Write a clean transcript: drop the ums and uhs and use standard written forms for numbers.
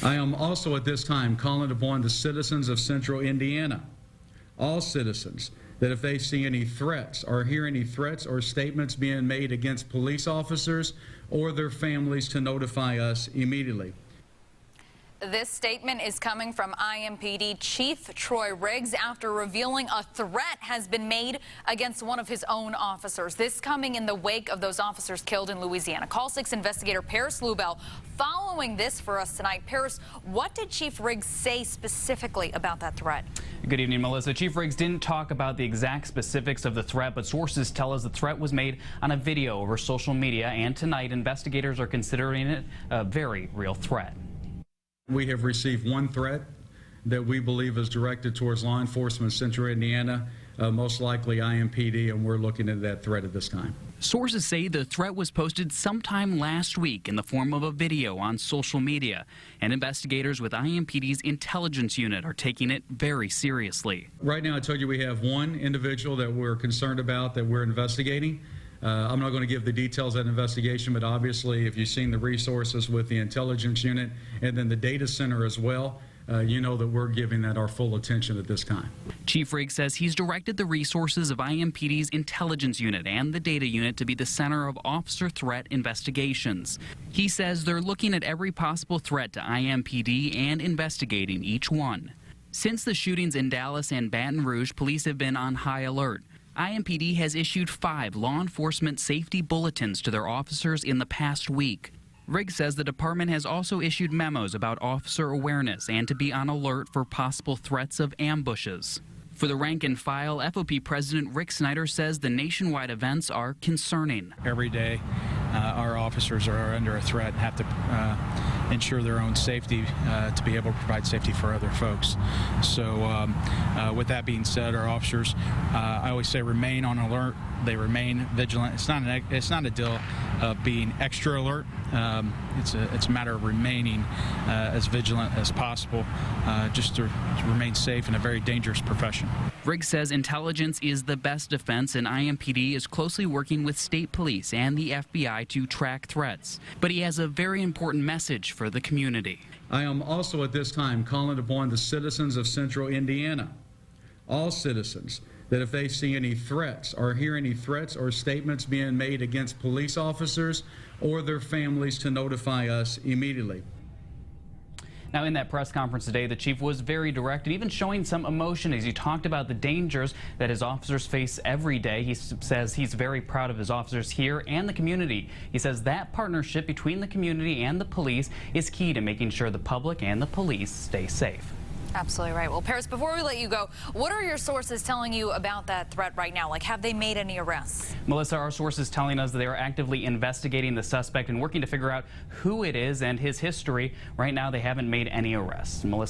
I am also at this time calling upon the citizens of Central Indiana, all citizens, that if they see any threats or hear any threats or statements being made against police officers or their families, to notify us immediately. This statement is coming from IMPD Chief Troy Riggs after revealing a threat has been made against one of his own officers. This coming in the wake of those officers killed in Louisiana. Call 6 investigator Paris Lubell following this for us tonight. Paris, what did Chief Riggs say specifically about that threat? Good evening, Melissa. Chief Riggs didn't talk about the exact specifics of the threat, but sources tell us the threat was made on a video over social media, and tonight investigators are considering it a very real threat. We have received one threat that we believe is directed towards law enforcement in Central Indiana, most likely IMPD, and we're looking at that threat at this time. Sources say the threat was posted sometime last week in the form of a video on social media, and investigators with IMPD's intelligence unit are taking it very seriously. Right now, I told you we have one individual that we're concerned about, that we're investigating. I'm not going to give the details of that investigation, but obviously if you've seen the resources with the intelligence unit and then the data center as well, you know that we're giving that our full attention at this time. Chief Riggs says he's directed the resources of IMPD's intelligence unit and the data unit to be the center of officer threat investigations. He says they're looking at every possible threat to IMPD and investigating each one. Since the shootings in Dallas and Baton Rouge, police have been on high alert. IMPD has issued 5 law enforcement safety bulletins to their officers in the past week. Riggs says the department has also issued memos about officer awareness and to be on alert for possible threats of ambushes. For the rank and file, FOP President Rick Snyder says the nationwide events are concerning. Every day, our officers are under a threat and have to ensure their own safety to be able to provide safety for other folks. So with that being said, our officers, I always say, remain on alert. They remain vigilant. It's not a deal of being extra alert. It's a matter of remaining as vigilant as possible, just to remain safe in a very dangerous profession. Riggs says intelligence is the best defense, and IMPD is closely working with state police and the FBI to track threats. But he has a very important message for the community. I am also at this time calling upon the citizens of Central Indiana, all citizens, that if they see any threats or hear any threats or statements being made against police officers or their families, to notify us immediately. Now, in that press conference today, the chief was very direct and even showing some emotion as he talked about the dangers that his officers face every day. He says he's very proud of his officers here and the community. He says that partnership between the community and the police is key to making sure the public and the police stay safe. Absolutely right. Well, Paris, before we let you go, what are your sources telling you about that threat right now? Like, have they made any arrests? Melissa, our sources telling us that they are actively investigating the suspect and working to figure out who it is and his history. Right now, they haven't made any arrests. Melissa.